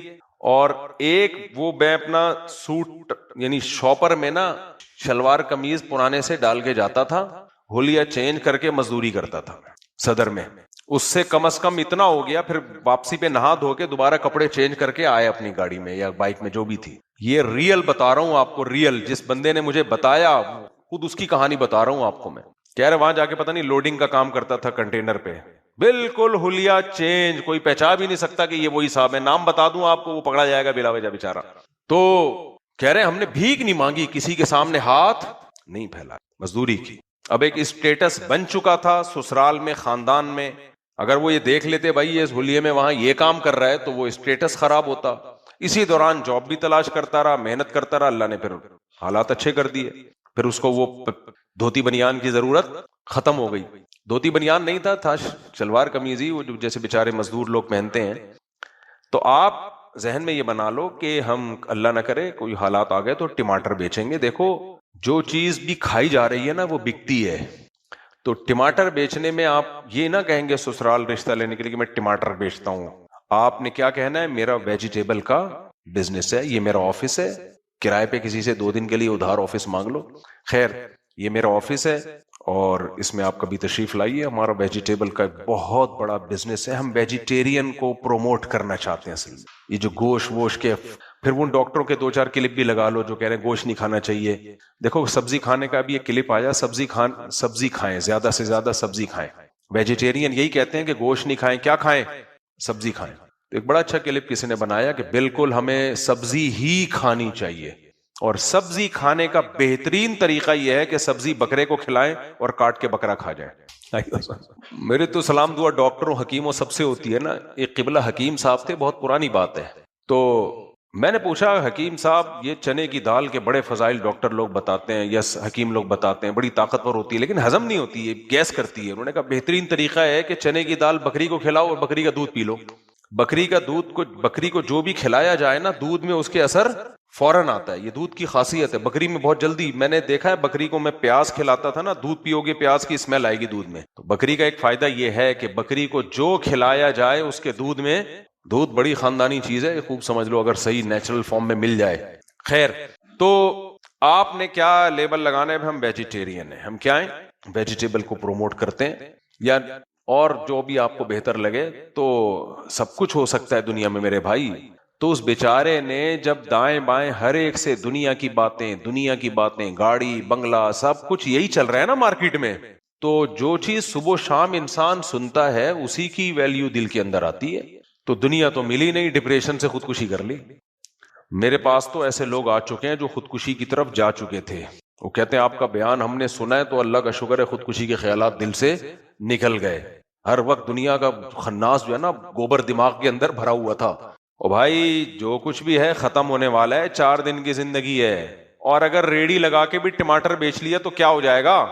اور ایک وہ میں اپنا سوٹ یعنی شاپر میں نا شلوار قمیض پرانے سے ڈال کے جاتا تھا, ہولیا چینج کر کے مزدوری کرتا تھا صدر میں. اس سے کم از کم اتنا ہو گیا, پھر واپسی پہ نہا دھو کے دوبارہ کپڑے چینج کر کے آئے اپنی گاڑی میں یا بائک میں جو بھی تھی. یہ ریئل بتا رہا ہوں آپ کو, ریئل جس بندے نے مجھے بتایا خود اس کی کہانی بتا رہا ہوں آپ کو میں. کہہ رہے وہاں جا کے پتہ نہیں لوڈنگ کا کام کرتا تھا کنٹینر پہ, بالکل ہولیا چینج, کوئی پہچان بھی نہیں سکتا کہ یہ وہی صاحب ہے. نام بتا دوں آپ کو وہ پکڑا جائے گا بلا وجہ بیچارہ. تو کہہ رہے ہم نے بھیک نہیں مانگی, کسی کے سامنے ہاتھ نہیں پھیلا, مزدوری کی. اب ایک اسٹیٹس بن چکا تھا سسرال میں, خاندان میں. اگر وہ یہ دیکھ لیتے بھائی یہ ہولیے میں وہاں یہ کام کر رہا ہے تو وہ اسٹیٹس خراب ہوتا. اسی دوران جاب بھی تلاش کرتا رہا, محنت کرتا رہا, اللہ نے پھر حالات اچھے کر دیے. پھر اس کو وہ دھوتی بنیان کی ضرورت ختم ہو گئی. دھوتی بنیان نہیں تھا شلوار قمیض ہی, وہ جیسے بیچارے مزدور لوگ پہنتے ہیں. تو آپ ذہن میں یہ بنا لو کہ ہم اللہ نہ کرے کوئی حالات آ گئے تو ٹماٹر بیچیں گے. دیکھو جو چیز بھی کھائی جا رہی ہے نا وہ بکتی ہے. تو ٹماٹر بیچنے میں آپ یہ نہ کہیں گے سسرال رشتہ لینے کے لیے کہ میں ٹماٹر بیچتا ہوں. آپ نے کیا کہنا ہے, میرا ویجیٹیبل کا بزنس ہے, یہ میرا آفس ہے, کرائے پہ کسی سے 2 دن کے لیے ادھار آفس مانگ لو. خیر یہ میرا آفس ہے اور اس میں آپ کبھی تشریف لائیے, ہمارا ویجیٹیبل کا بہت بڑا بزنس ہے, ہم ویجیٹیرین کو پروموٹ کرنا چاہتے ہیں. اصل یہ جو گوشت ووش کے, پھر وہ ڈاکٹروں کے 2-4 کلپ بھی لگا لو جو کہہ رہے ہیں گوشت نہیں کھانا چاہیے. دیکھو سبزی کھانے کا بھی ایک کلپ آیا, سبزی کھائیں, زیادہ سے زیادہ سبزی کھائیں. ویجیٹیرین یہی کہتے ہیں کہ گوشت نہیں کھائیں, کیا کھائیں, سبزی کھائیں. تو ایک بڑا اچھا کلپ کسی نے بنایا کہ بالکل ہمیں سبزی ہی کھانی چاہیے, اور سبزی کھانے کا بہترین طریقہ یہ ہے کہ سبزی بکرے کو کھلائیں اور کاٹ کے بکرا کھا جائیں. میرے تو سلام دعا ڈاکٹروں حکیموں سب سے ہوتی ہے نا. ایک قبلہ حکیم صاحب تھے, بہت پرانی بات ہے. تو میں نے پوچھا حکیم صاحب یہ چنے کی دال کے بڑے فضائل ڈاکٹر لوگ بتاتے ہیں, یس حکیم لوگ بتاتے ہیں, بڑی طاقتور ہوتی ہے لیکن ہضم نہیں ہوتی ہے, گیس کرتی ہے. انہوں نے کہا بہترین طریقہ ہے کہ چنے کی دال بکری کو کھلاؤ اور بکری کا دودھ پی لو. بکری کو جو بھی کھلایا جائے نا دودھ میں اس کے اثر فوراً آتا ہے. یہ دودھ کی خاصیت ہے, بکری میں بہت جلدی. میں نے دیکھا ہے بکری کو میں پیاز کھلاتا تھا نا, دودھ پیو گے پیاز کی اسمیل آئے گی دودھ میں. تو بکری کا ایک فائدہ یہ ہے کہ بکری کو جو کھلایا جائے اس کے دودھ میں, دودھ بڑی خاندانی چیز ہے, خوب سمجھ لو اگر صحیح نیچرل فارم میں مل جائے. خیر تو آپ نے کیا لیبل لگانا ہے, ہم ویجیٹیرین ہیں, ہم کیا ہیں, ویجیٹیبل کو پروموٹ کرتے ہیں. یا اور جو بھی آپ کو بہتر لگے, تو سب کچھ ہو سکتا ہے دنیا میں میرے بھائی. تو اس بیچارے نے جب دائیں بائیں ہر ایک سے دنیا کی باتیں, گاڑی بنگلہ سب کچھ یہی چل رہا ہے نا مارکیٹ میں, تو جو چیز صبح و شام انسان سنتا ہے اسی کی ویلیو دل کے اندر آتی ہے. تو دنیا تو ملی نہیں, ڈپریشن سے خودکشی کر لی. میرے پاس تو ایسے لوگ آ چکے ہیں جو خودکشی کی طرف جا چکے تھے. وہ کہتے ہیں آپ کا بیان ہم نے سنا ہے تو اللہ کا شکر ہے خودکشی کے خیالات دل سے نکل گئے. ہر وقت دنیا کا خناس جو ہے نا گوبر دماغ کے اندر بھرا ہوا تھا. او بھائی جو کچھ بھی ہے ختم ہونے والا ہے, 4 دن کی زندگی ہے. اور اگر ریڑھی لگا کے بھی ٹماٹر بیچ لیا تو کیا ہو جائے گا,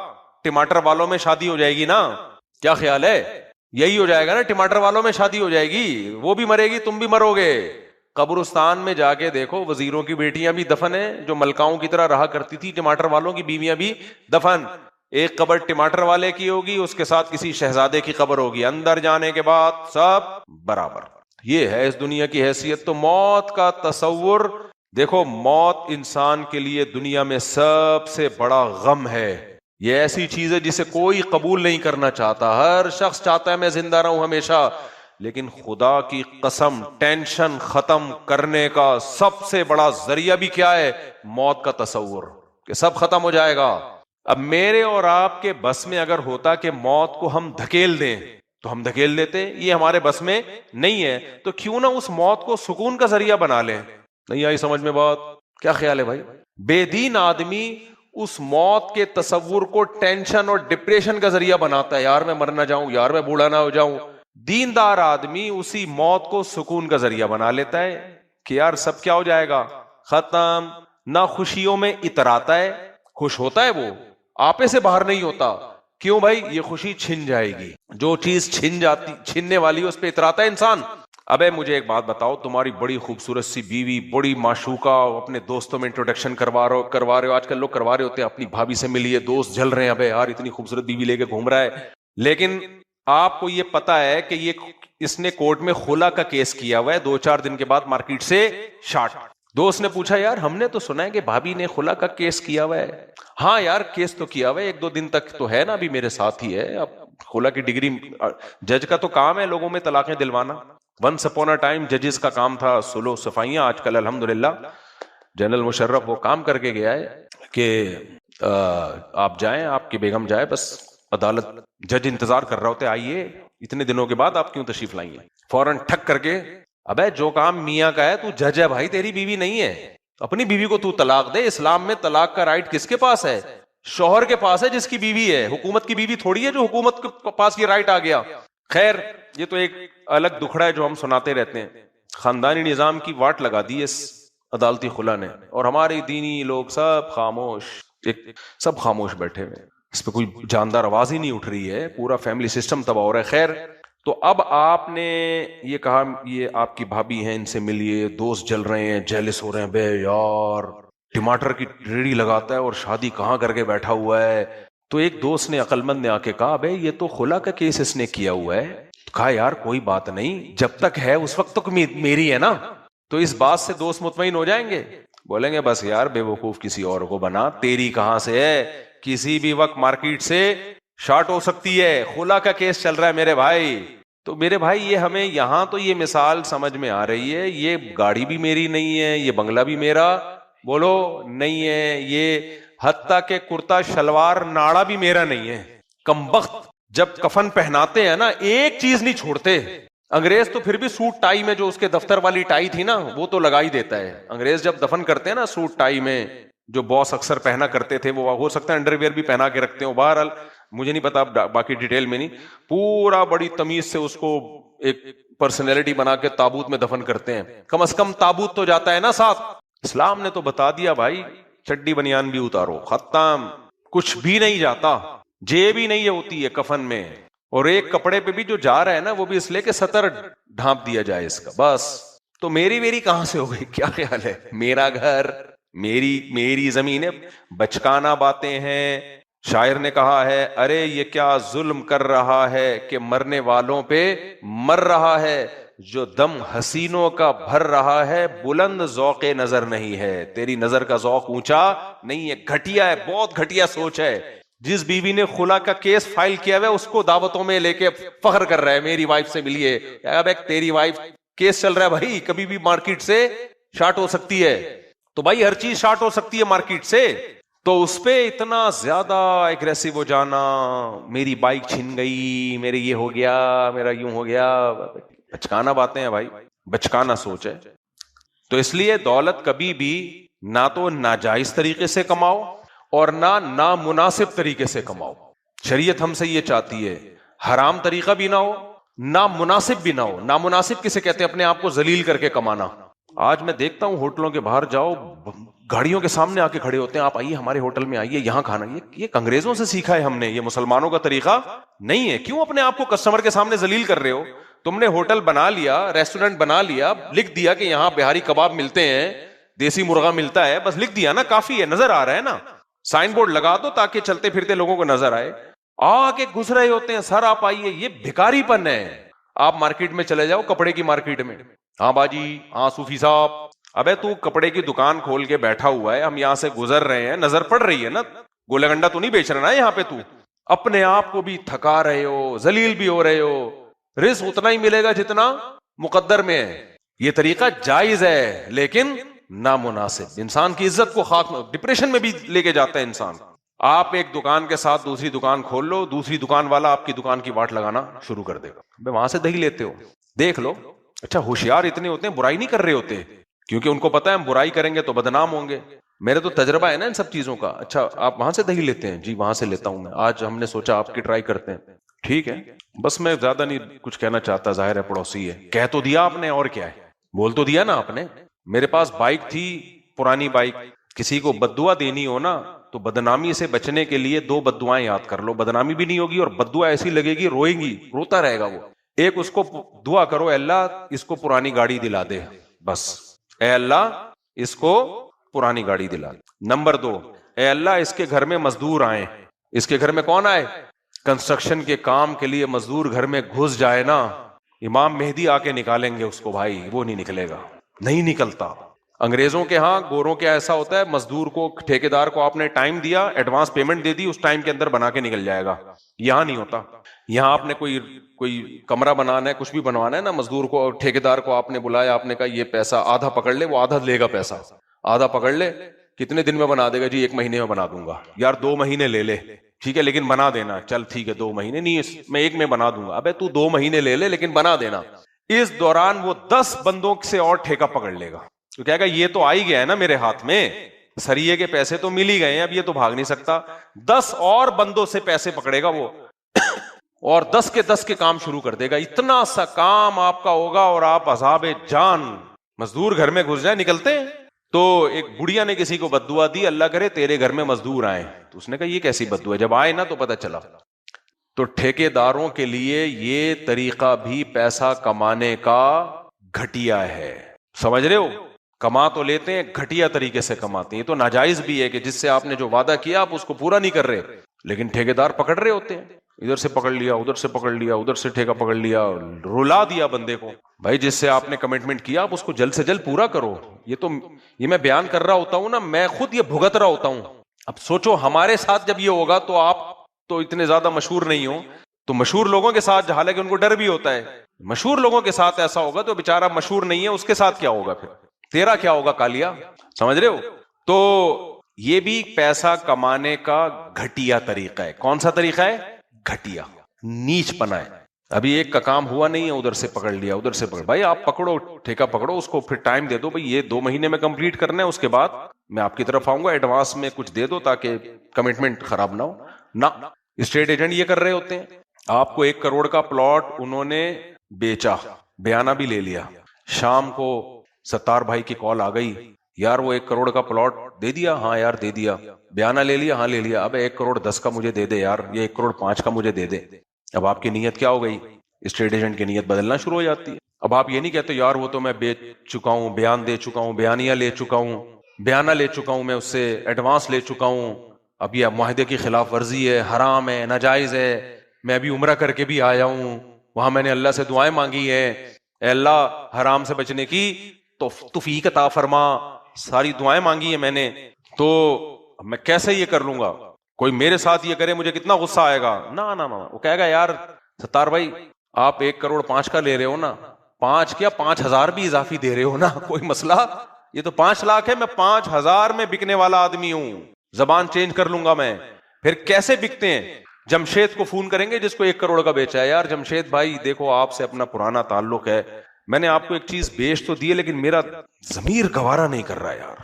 ٹماٹر والوں میں شادی ہو جائے گی نا. کیا خیال ہے, یہی ہو جائے گا نا, ٹماٹر والوں میں شادی ہو جائے گی, وہ بھی مرے گی تم بھی مرو گے. قبرستان میں جا کے دیکھو وزیروں کی بیٹیاں بھی دفن ہیں جو ملکاؤں کی طرح رہا کرتی تھی, ٹماٹر والوں کی بیویاں بھی دفن. ایک قبر ٹماٹر والے کی ہوگی, اس کے ساتھ کسی شہزادے کی قبر ہوگی, اندر جانے کے بعد سب برابر. یہ ہے اس دنیا کی حیثیت. تو موت کا تصور دیکھو موت انسان کے لیے دنیا میں سب سے بڑا غم ہے. یہ ایسی چیز ہے جسے کوئی قبول نہیں کرنا چاہتا. ہر شخص چاہتا ہے میں زندہ رہوں ہمیشہ, لیکن خدا کی قسم ٹینشن ختم کرنے کا سب سے بڑا ذریعہ بھی کیا ہے؟ موت کا تصور کہ سب ختم ہو جائے گا. اب میرے اور آپ کے بس میں اگر ہوتا کہ موت کو ہم دھکیل دیں تو ہم دھکیل دیتے, یہ ہمارے بس میں نہیں ہے. تو کیوں نہ اس موت کو سکون کا ذریعہ بنا لیں. نہیں آئی سمجھ میں بات؟ کیا خیال ہے بھائی؟ بے دین آدمی اس موت کے تصور کو ٹینشن اور ڈپریشن کا ذریعہ بناتا ہے, یار میں مر نہ جاؤں, یار میں بوڑھا نہ ہو جاؤں. دیندار آدمی اسی موت کو سکون کا ذریعہ بنا لیتا ہے کہ یار سب کیا ہو جائے گا, ختم. نہ خوشیوں میں اتراتا ہے, خوش ہوتا ہے, وہ آپے سے باہر نہیں ہوتا. کیوں بھائی؟ یہ خوشی چھن جائے گی. جو چیز چھننے والی اس پہ اتراتا ہے انسان. ابے مجھے ایک بات بتاؤ, تمہاری بڑی خوبصورت سی بیوی, بڑی معشوقہ, اپنے دوستوں میں انٹروڈکشن کروا رہے ہو, آج کل لوگ کروا رہے ہوتے ہیں, اپنی بھابھی سے ملیے, دوست جل رہے ہیں, ابے یار اتنی خوبصورت بیوی لے کے گھوم رہا ہے. لیکن آپ کو یہ پتا ہے کہ اس نے کورٹ میں خلا کا کیس کیا ہوا ہے, 2-4 دن کے بعد مارکیٹ سے شارٹ. دوست نے پوچھا یار ہم نے تو سنا ہے کہ بھابھی نے خلا کا کیس کیا ہوا ہے. ہاں یار کیس تو کیا ہوا ہے, 1-2 دن تک تو ہے نا, ابھی میرے ساتھ ہی ہے. اب خلا کی ڈگری, جج کا تو کام ہے لوگوں میں طلاقیں دلوانا. ونس اپون اے ٹائم ججز کا کام تھا سلو صفائیاں. آج کل الحمدللہ جنرل مشرف وہ کام کر کے گیا ہے کہ آپ جائیں, آپ کی بیگم جائے, بس عدالت جج انتظار کر رہا ہوتے, آئیے اتنے دنوں کے بعد آپ کیوں تشریف لائیں گے. فوراً ٹھک کر کے, ابے جو کام میاں کا ہے تو جج ہے بھائی, تیری بیوی نہیں ہے. اپنی بیوی کو تو طلاق دے. اسلام میں طلاق کا رائٹ کس کے پاس ہے؟ شوہر کے پاس ہے جس کی بیوی ہے. حکومت کی بیوی تھوڑی ہے جو حکومت کے پاس یہ رائٹ آ گیا. خیر یہ تو ایک الگ دکھڑا ہے جو ہم سناتے رہتے ہیں. خاندانی نظام کی واٹ لگا دی اس عدالتی خلا نے, اور ہمارے دینی لوگ سب خاموش, سب خاموش بیٹھے ہوئے. اس پہ کوئی جاندار آواز ہی نہیں اٹھ رہی ہے, پورا فیملی سسٹم تباہ ہو رہا ہے. خیر تو اب آپ نے یہ کہا یہ آپ کی بھابھی ہیں, ان سے ملیے, دوست جل رہے ہیں, جیلس ہو رہے ہیں, بے یار ٹماٹر کی ریڑھی لگاتا ہے اور شادی کہاں کر کے بیٹھا ہوا ہے. تو ایک دوست نے عقل مند نے آ کے کہا بھائی یہ تو خلا کا کیس اس نے کیا ہوا ہے. کہا یار کوئی بات نہیں, جب تک ہے اس وقت تک میری ہے نا. تو اس بات سے دوست مطمئن ہو جائیں گے, بولیں گے بس یار بے وقوف کسی اور کو بنا, تیری کہاں سے ہے, کسی بھی وقت مارکیٹ سے شارٹ ہو سکتی ہے, خلا کا کیس چل رہا ہے میرے بھائی. تو میرے بھائی یہ ہمیں یہاں تو یہ مثال سمجھ میں آ رہی ہے, یہ گاڑی بھی میری نہیں ہے, یہ بنگلہ بھی میرا بولو نہیں ہے, یہ حتیٰ کہ کرتا شلوار ناڑا بھی میرا نہیں ہے. کمبخت جب کفن پہناتے ہیں نا ایک چیز نہیں چھوڑتے. انگریز تو پھر بھی سوٹ ٹائی میں جو اس کے دفتر والی ٹائی تھی نا وہ تو لگا ہی دیتا ہے. انگریز جب دفن کرتے ہیں نا سوٹ ٹائی میں, جو باس اکثر پہنا کرتے تھے, وہ ہو سکتا ہے انڈر ویئر بھی پہنا کے رکھتے ہو, بہرحال مجھے نہیں پتا باقی ڈیٹیل میں نہیں, پورا بڑی تمیز سے اس کو ایک پرسنالٹی بنا کے تابوت میں دفن کرتے ہیں. کم از کم تابوت تو جاتا ہے نا ساتھ. اسلام نے تو بتا دیا بھائی چڈی بنیان بھی اتارو, ختم, کچھ بھی نہیں جاتا, جیب بھی نہیں ہوتی ہے کفن میں, اور ایک کپڑے پہ بھی جو جا رہا ہے نا وہ بھی اس لیے کہ سطر ڈھانپ دیا جائے اس کا بس. تو میری کہاں سے ہو گئی؟ کیا خیال ہے؟ میرا گھر, میری زمین ہے, بچکانا باتیں ہیں. شاعر نے کہا ہے ارے یہ کیا ظلم کر رہا ہے کہ مرنے والوں پہ مر رہا ہے, جو دم حسینوں کا بھر رہا ہے بلند ذوق نظر نہیں ہے. تیری نظر کا ذوق اونچا نہیں ہے, گھٹیا ہے, بہت گھٹیا سوچ ہے. جس بیوی نے خلا کا کیس فائل کیا ہوا ہے اس کو دعوتوں میں لے کے فخر کر رہا ہے میری وائف سے ملیے. اب ایک تیری وائف کیس چل رہا ہے بھائی, کبھی بھی مارکیٹ سے شارٹ ہو سکتی ہے. تو بھائی ہر چیز شارٹ ہو سکتی ہے مارکیٹ سے, تو اس پہ اتنا زیادہ ایگریسو ہو جانا, میری بائک چھن گئی, میرے یہ ہو گیا, میرا یوں ہو گیا, بچکانا باتیں ہیں بھائی, بچکانا سوچ ہے. تو اس لیے دولت کبھی بھی نہ تو ناجائز طریقے سے کماؤ اور نہ نامناسب طریقے سے کماؤ. شریعت ہم سے یہ چاہتی ہے حرام طریقہ بھی نہ ہو, نامناسب بھی نہ ہو. نامناسب کسے کہتے ہیں؟ اپنے آپ کو ذلیل کر کے کمانا. آج میں دیکھتا ہوں ہوٹلوں کے باہر جاؤ, گاڑیوں کے سامنے آ کے کھڑے ہوتے ہیں, آپ آئیے ہمارے ہوٹل میں آئیے, یہاں کھانا. یہ انگریزوں سے سیکھا ہے ہم نے, یہ مسلمانوں کا طریقہ نہیں ہے. کیوں اپنے آپ کو کسٹمر کے سامنے ذلیل کر رہے ہو؟ تم نے ہوٹل بنا لیا, ریسٹورینٹ بنا لیا, لکھ دیا کہ یہاں بہاری کباب ملتے ہیں, دیسی مرغا ملتا ہے, بس لکھ دیا نا, کافی ہے, نظر آ رہا ہے نا. سائن بورڈ لگا دو تاکہ چلتے پھرتے لوگوں کو نظر آئے. آ کے گھس رہے ہوتے ہیں, سر آپ آئیے. یہ بھکاری پن ہے. آپ مارکیٹ میں چلے جاؤ, کپڑے کی مارکیٹ میں, ہاں باجی, ہاں صوفی صاحب, ابے تو کپڑے کی دکان کھول کے بیٹھا ہوا ہے, ہم یہاں سے گزر رہے ہیں, نظر پڑ رہی ہے نا, گولا گنڈا تو نہیں بیچ رہا نا یہاں پہ, تو اپنے آپ کو بھی تھکا رہے ہو, ذلیل بھی ہو رہے ہو, رزق اتنا ہی ملے گا جتنا مقدر میں ہے. یہ طریقہ جائز ہے لیکن نامناسب, انسان کی عزت کو خاک میں, ڈپریشن میں بھی لے کے جاتا ہے انسان. آپ ایک دکان کے ساتھ دوسری دکان کھول لو, دوسری دکان والا آپ کی دکان کی واٹ لگانا شروع کر دے گا, بھائی وہاں سے دہی لیتے ہو, دیکھ لو. اچھا ہوشیار اتنے ہوتے ہیں, برائی نہیں کر رہے ہوتے, کیونکہ ان کو پتا ہے ہم برائی کریں گے تو بدنام ہوں گے. میرے تو تجربہ ہے نا ان سب چیزوں کا. اچھا آپ وہاں سے دہی لیتے ہیں؟ جی وہاں سے لیتا ہوں میں, آج ہم نے سوچا آپ کی ٹرائی کرتے ہیں. ٹھیک ہے, بس میں زیادہ نہیں کچھ کہنا چاہتا, ظاہر ہے پڑوسی ہے, کہہ تو دیا آپ نے, اور کیا ہے, بول تو دیا نا آپ نے. میرے پاس بائک تھی, پرانی بائک, کسی کو بددعا دینی ہو نا تو بدنامی سے بچنے کے لیے 2 بددعائیں یاد کر لو, بدنامی بھی نہیں ہوگی اور بددعا ایسی لگے گی روئے گی, روتا رہے گا وہ. ایک اس کو دعا کرو, اے اللہ اس کو پرانی گاڑی دلا دے, بس اے اللہ اس کو پرانی گاڑی دلا دے. نمبر 2, اے اللہ اس کے گھر میں مزدور آئیں. اس کے گھر میں کون آئے؟ کنسٹرکشن کے کام کے لیے مزدور گھر میں گھس جائے نا, امام مہدی آ کے نکالیں گے اس کو, بھائی وہ نہیں نکلے گا, نہیں نکلتا. انگریزوں کے ہاں, گوروں کے ایسا ہوتا ہے, مزدور کو, ٹھیکیدار کو آپ نے ٹائم دیا, ایڈوانس پیمنٹ دے دی, اس ٹائم کے اندر بنا کے نکل جائے گا. یہاں نہیں ہوتا. یہاں آپ نے کوئی کمرہ بنانا ہے, کچھ بھی بنوانا ہے نا, مزدور کو اور ٹھیکیدار کو آپ نے بلایا, آپ نے کہا یہ پیسہ آدھا پکڑ لے, وہ آدھا لے گا پیسہ, آدھا پکڑ لے, کتنے دن میں بنا دے گا؟ جی 1 مہینے میں بنا دوں گا. یار 2 مہینے لے لے, ٹھیک ہے لیکن بنا دینا. چل ٹھیک ہے 2 مہینے نہیں, میں 1 میں بنا دوں گا. ابے تو 2 مہینے لے لے لیکن بنا دینا. اس دوران وہ 10 بندوں سے اور ٹھیکہ پکڑ لے گا, تو کہے گا یہ تو آ ہی گیا ہے نا میرے ہاتھ میں, سریے کے پیسے تو مل ہی گئے ہیں, اب یہ تو بھاگ نہیں سکتا. 10 اور بندوں سے پیسے پکڑے گا وہ, اور 10 کے کام شروع کر دے گا. اتنا سا کام آپ کا ہوگا اور آپ عذاب جان. مزدور گھر میں گھس جائے, نکلتے ہیں. تو ایک بڑھیا نے کسی کو بددعا دی, اللہ کرے تیرے گھر میں مزدور آئے. تو اس نے کہا یہ کیسی بددعا ہے؟ جب آئے نا تو پتہ چلا. تو ٹھیکیداروں کے لیے یہ طریقہ بھی پیسہ کمانے کا گھٹیا ہے, سمجھ رہے ہو؟ کما تو لیتے ہیں, گھٹیا طریقے سے کماتے ہیں. یہ تو ناجائز بھی ہے کہ جس سے آپ نے جو وعدہ کیا آپ اس کو پورا نہیں کر رہے, لیکن ٹھیکیدار پکڑ رہے ہوتے ہیں, ادھر سے پکڑ لیا, ادھر سے پکڑ لیا, ادھر سے ٹھیکہ پکڑ لیا, رلا دیا بندے کو. بھائی جس سے آپ نے کمٹمنٹ کیا آپ اس کو جلد سے جلد پورا کرو. یہ میں بیان کر رہا ہوتا ہوں نا, میں خود یہ بھگت رہا ہوتا ہوں. اب سوچو ہمارے ساتھ جب یہ ہوگا تو آپ تو اتنے زیادہ مشہور نہیں ہو, تو مشہور لوگوں کے ساتھ, حالانکہ ان کو ڈر بھی ہوتا ہے, مشہور لوگوں کے ساتھ ایسا ہوگا تو بیچارہ مشہور نہیں ہے, اس کے ساتھ کیا ہوگا, پھر تیرا کیا ہوگا کالیا, سمجھ رہے ہو؟ تو یہ بھی پیسہ کمانے کا گھٹیا طریقہ ہے. کون سا طریقہ ہے؟ گھٹیا, نیچ پنا ہے. ابھی ایک کا کام ہوا نہیں ہے, ادھر سے پکڑ لیا, ادھر سے پکڑ. بھائی آپ پکڑو, ٹھیکہ پکڑو, اس کو پھر ٹائم دے دو, بھائی یہ 2 مہینے میں کمپلیٹ کرنا ہے, اس کے بعد میں آپ کی طرف آؤں گا, ایڈوانس میں کچھ دے دو تاکہ کمٹمنٹ خراب نہ ہو. نہ, اسٹیٹ ایجنٹ یہ کر رہے ہوتے ہیں. آپ کو 1 کروڑ کا پلاٹ انہوں نے بیچا, بیانہ بھی لے لیا, شام کو ستار بھائی کی کال آ گئی, یار وہ 1 کروڑ کا پلاٹ دے دیا؟ ہاں یار دے دیا. بیانہ لے لیا؟ ہاں لے لیا. اب 1 کروڑ 10 کا مجھے دے دے یار, یہ 1 کروڑ 5 کا مجھے دے دے. اب آپ کی نیت کیا ہو گئی؟ اسٹیٹ ایجنٹ کی نیت بدلنا شروع ہو جاتی ہے. اب آپ یہ نہیں کہتے یار وہ تو میں بیچ چکا ہوں, بیان دے چکا ہوں, بیانیہ لے چکا ہوں, بیانہ لے چکا ہوں, میں اس سے ایڈوانس لے چکا ہوں, اب یہ معاہدے کی خلاف ورزی ہے, حرام ہے, ناجائز ہے, میں ابھی عمرہ کر کے بھی آیا ہوں, وہاں میں نے اللہ سے دعائیں مانگی ہیں, اے اللہ حرام سے بچنے کی توفیق عطا فرما, ساری دعائیں مانگی ہیں میں نے, تو میں کیسے یہ کر لوں گا؟ کوئی میرے ساتھ یہ کرے مجھے کتنا غصہ آئے گا. نہ نہ نہ, وہ کہے گا یار ستار بھائی آپ 1 کروڑ 5 کا لے رہے ہو نا, 5 کیا 5,000 بھی اضافی دے رہے ہو نا, کوئی مسئلہ, یہ تو 5 لاکھ ہے, میں 5,000 میں بکنے والا آدمی ہوں, زبان چینج کر لوں گا میں. پھر کیسے بکتے ہیں؟ جمشید کو فون کریں گے جس کو 1 کروڑ کا بیچا ہے, یار جمشید بھائی دیکھو آپ سے اپنا پرانا تعلق ہے, میں نے آپ کو ایک چیز بیچ تو دی ہے لیکن میرا ضمیر گوارا نہیں کر رہا یار,